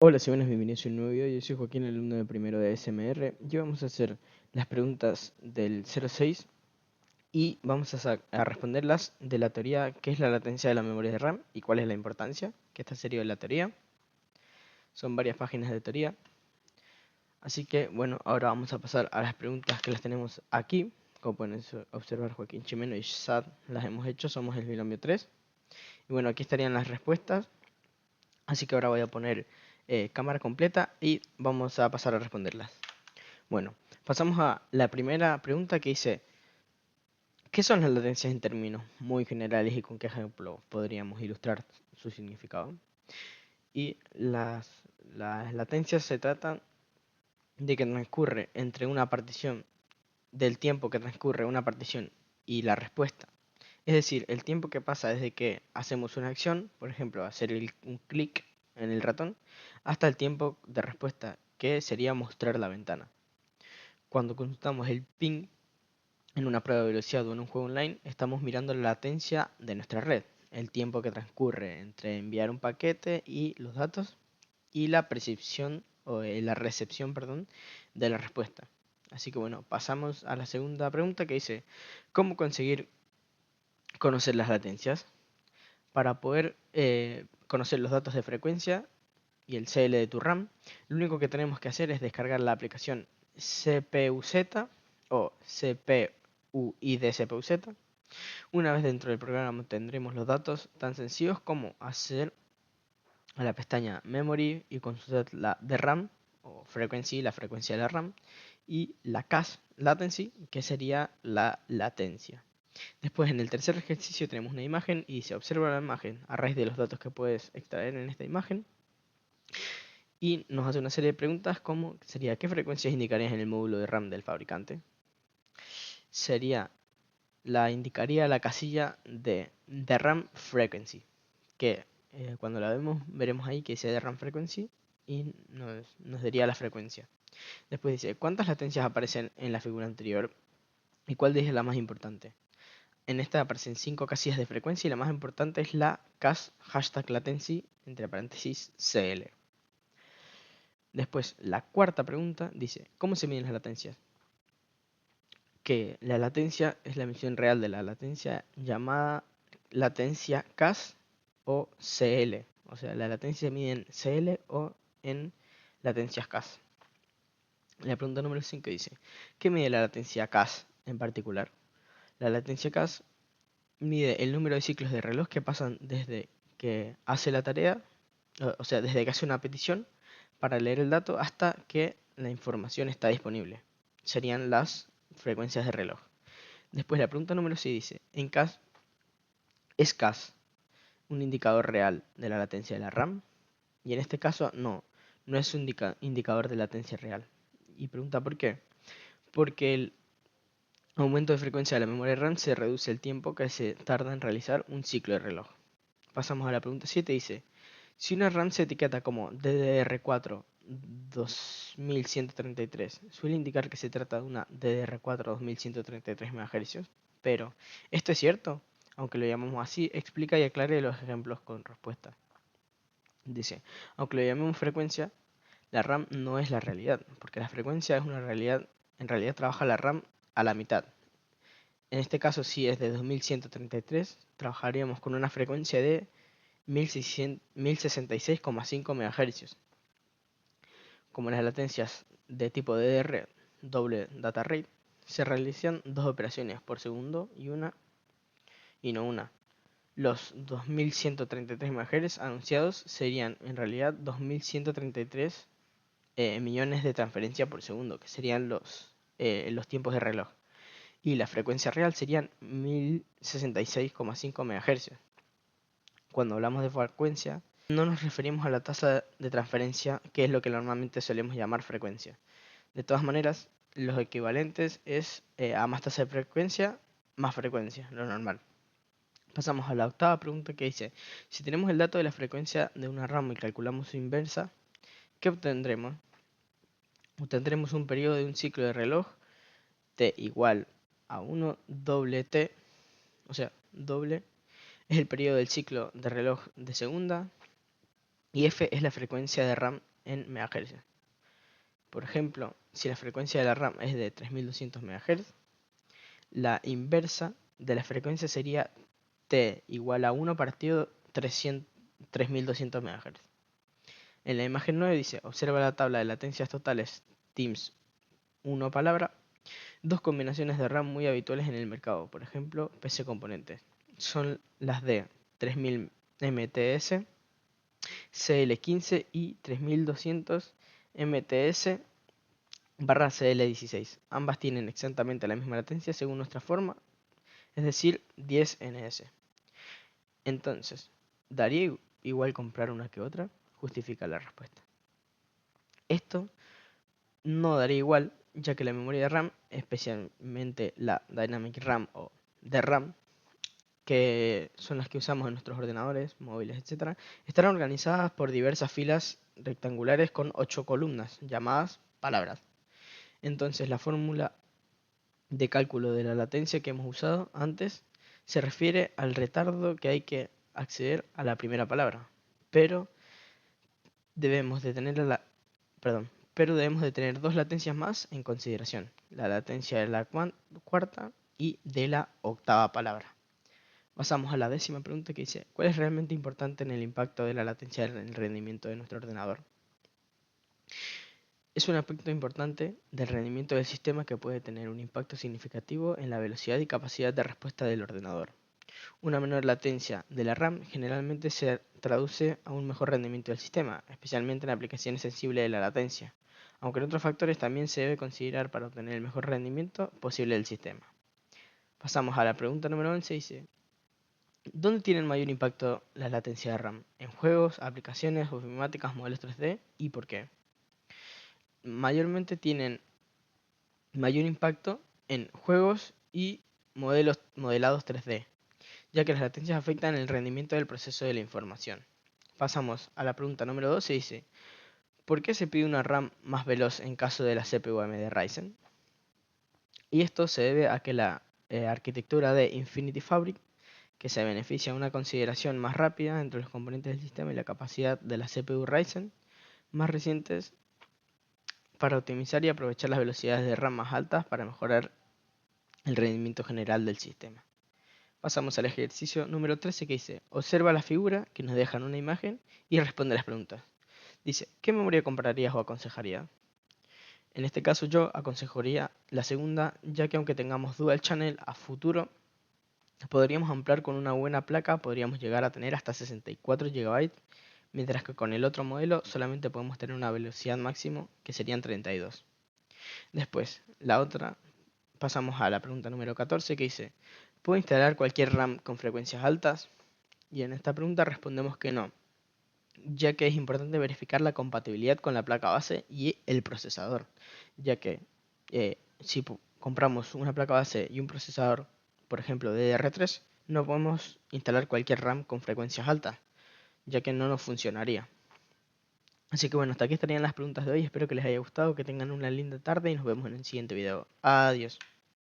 Hola, si buenas, bienvenidos a un nuevo video. Yo soy Joaquín, alumno de primero de SMR. Y vamos a hacer las preguntas del 06 y vamos a responderlas de la teoría, qué es la latencia de la memoria de RAM y cuál es la importancia, que esta sería la teoría. Son varias páginas de teoría. Así que, bueno, ahora vamos a pasar a las preguntas que las tenemos aquí. Como pueden observar, Joaquín Chimeno y Sad las hemos hecho, somos el binomio 3. Y bueno, aquí estarían las respuestas. Así que ahora voy a poner cámara completa y vamos a pasar a responderlas. Bueno, pasamos a la primera pregunta que dice: ¿qué son las latencias en términos muy generales y con qué ejemplo podríamos ilustrar su significado? Y las latencias se tratan de que transcurre entre una partición del tiempo que transcurre una partición y la respuesta. Es decir, el tiempo que pasa desde que hacemos una acción, por ejemplo, hacer un clic en el ratón, hasta el tiempo de respuesta, que sería mostrar la ventana. Cuando consultamos el ping en una prueba de velocidad o en un juego online, estamos mirando la latencia de nuestra red, el tiempo que transcurre entre enviar un paquete y los datos, y la percepción o la recepción, perdón, de la respuesta. Así que bueno, pasamos a la segunda pregunta que dice: ¿cómo conseguir conocer las latencias? Para poder conocer los datos de frecuencia y el CL de tu RAM, lo único que tenemos que hacer es descargar la aplicación CPUZ o CPUID CPUZ. Una vez dentro del programa tendremos los datos tan sencillos como hacer a la pestaña Memory y consultar la de RAM o Frequency, la frecuencia de la RAM, y la CAS, Latency, que sería la latencia. Después, en el tercer ejercicio tenemos una imagen y se observa la imagen a raíz de los datos que puedes extraer en esta imagen. Y nos hace una serie de preguntas como sería: ¿qué frecuencias indicarías en el módulo de RAM del fabricante? Indicaría la casilla de RAM Frequency, que cuando la vemos veremos ahí que dice de RAM Frequency y nos daría la frecuencia. Después dice: ¿cuántas latencias aparecen en la figura anterior y cuál de ellas es la más importante? En esta aparecen 5 casillas de frecuencia y la más importante es la CAS #latency entre paréntesis CL. Después, la cuarta pregunta dice: ¿cómo se miden las latencias? Que la latencia es la medición real de la latencia llamada latencia CAS o CL. O sea, la latencia se mide en CL o en latencias CAS. La pregunta número 5 dice: ¿qué mide la latencia CAS en particular? La latencia CAS mide el número de ciclos de reloj que pasan desde que hace la tarea, o sea, desde que hace una petición para leer el dato hasta que la información está disponible. Serían las frecuencias de reloj. Después la pregunta número 6 dice: ¿en CAS es CAS un indicador real de la latencia de la RAM? Y en este caso no es un indicador de latencia real. Y pregunta por qué. Porque el aumento de frecuencia de la memoria RAM se reduce el tiempo que se tarda en realizar un ciclo de reloj. Pasamos a la pregunta 7, dice: si una RAM se etiqueta como DDR4 2133, suele indicar que se trata de una DDR4 2133 MHz. Pero, ¿esto es cierto? Aunque lo llamamos así, explica y aclare los ejemplos con respuesta. Dice: aunque lo llamemos frecuencia, la RAM no es la realidad, porque la frecuencia es una realidad, en realidad trabaja la RAM a la mitad. En este caso, si es de 2133, trabajaríamos con una frecuencia de 1066,5 MHz. Como las latencias de tipo DDR, doble data rate, se realizan dos operaciones por segundo y no una. Los 2133 MHz anunciados serían en realidad 2133 millones de transferencias por segundo, que serían los tiempos de reloj. Y la frecuencia real serían 1066,5 MHz. Cuando hablamos de frecuencia, no nos referimos a la tasa de transferencia, que es lo que normalmente solemos llamar frecuencia. De todas maneras, los equivalentes es a más tasa de frecuencia, más frecuencia, lo normal. Pasamos a la octava pregunta que dice: si tenemos el dato de la frecuencia de una RAM y calculamos su inversa, ¿qué obtendremos? Obtendremos un periodo de un ciclo de reloj T igual a 1 doble T, o sea, doble es el periodo del ciclo de reloj de segunda, y F es la frecuencia de RAM en MHz. Por ejemplo, si la frecuencia de la RAM es de 3200 MHz, la inversa de la frecuencia sería T igual a 1 partido 3200 MHz. En la imagen 9 dice, observa la tabla de latencias totales TIMS 1 palabra. Dos combinaciones de RAM muy habituales en el mercado, por ejemplo, PC componentes. Son las de 3000 MTS, CL15 y 3200 MTS barra CL16. Ambas tienen exactamente la misma latencia según nuestra forma, es decir, 10 ns. Entonces, ¿daría igual comprar una que otra? Justifica la respuesta. Esto no daría igual, ya que la memoria de RAM, especialmente la Dynamic RAM o DRAM, que son las que usamos en nuestros ordenadores, móviles, etc., estarán organizadas por diversas filas rectangulares con 8 columnas, llamadas palabras. Entonces, la fórmula de cálculo de la latencia que hemos usado antes se refiere al retardo que hay que acceder a la primera palabra, pero debemos de tener dos latencias más en consideración, la latencia de la cuarta y de la octava palabra. Pasamos a la 10ª pregunta que dice, ¿cuál es realmente importante en el impacto de la latencia en el rendimiento de nuestro ordenador? Es un aspecto importante del rendimiento del sistema que puede tener un impacto significativo en la velocidad y capacidad de respuesta del ordenador. Una menor latencia de la RAM generalmente se traduce a un mejor rendimiento del sistema, especialmente en aplicaciones sensibles de la latencia, aunque en otros factores también se debe considerar para obtener el mejor rendimiento posible del sistema. Pasamos a la pregunta número 11, dice, ¿dónde tienen mayor impacto la latencia de RAM? ¿En juegos, aplicaciones, ofimáticas, modelos 3D? ¿Y por qué? Mayormente tienen mayor impacto en juegos y modelados 3D, ya que las latencias afectan el rendimiento del proceso de la información. Pasamos a la pregunta número 12 y dice, ¿por qué se pide una RAM más veloz en caso de la CPU AMD Ryzen? Y esto se debe a que la arquitectura de Infinity Fabric, que se beneficia de una consideración más rápida entre los componentes del sistema y la capacidad de la CPU Ryzen más recientes para optimizar y aprovechar las velocidades de RAM más altas para mejorar el rendimiento general del sistema. Pasamos al ejercicio número 13 que dice, observa la figura que nos deja en una imagen y responde las preguntas. Dice, ¿qué memoria comprarías o aconsejarías? En este caso yo aconsejaría la segunda, ya que aunque tengamos dual channel a futuro, podríamos ampliar con una buena placa, podríamos llegar a tener hasta 64 GB, mientras que con el otro modelo solamente podemos tener una velocidad máxima que serían 32. Después, la otra, pasamos a la pregunta número 14 que dice, ¿puedo instalar cualquier RAM con frecuencias altas? Y en esta pregunta respondemos que no, ya que es importante verificar la compatibilidad con la placa base y el procesador, ya que si compramos una placa base y un procesador, por ejemplo DDR3, no podemos instalar cualquier RAM con frecuencias altas, ya que no nos funcionaría. Así que bueno, hasta aquí estarían las preguntas de hoy, espero que les haya gustado, que tengan una linda tarde y nos vemos en el siguiente video. Adiós.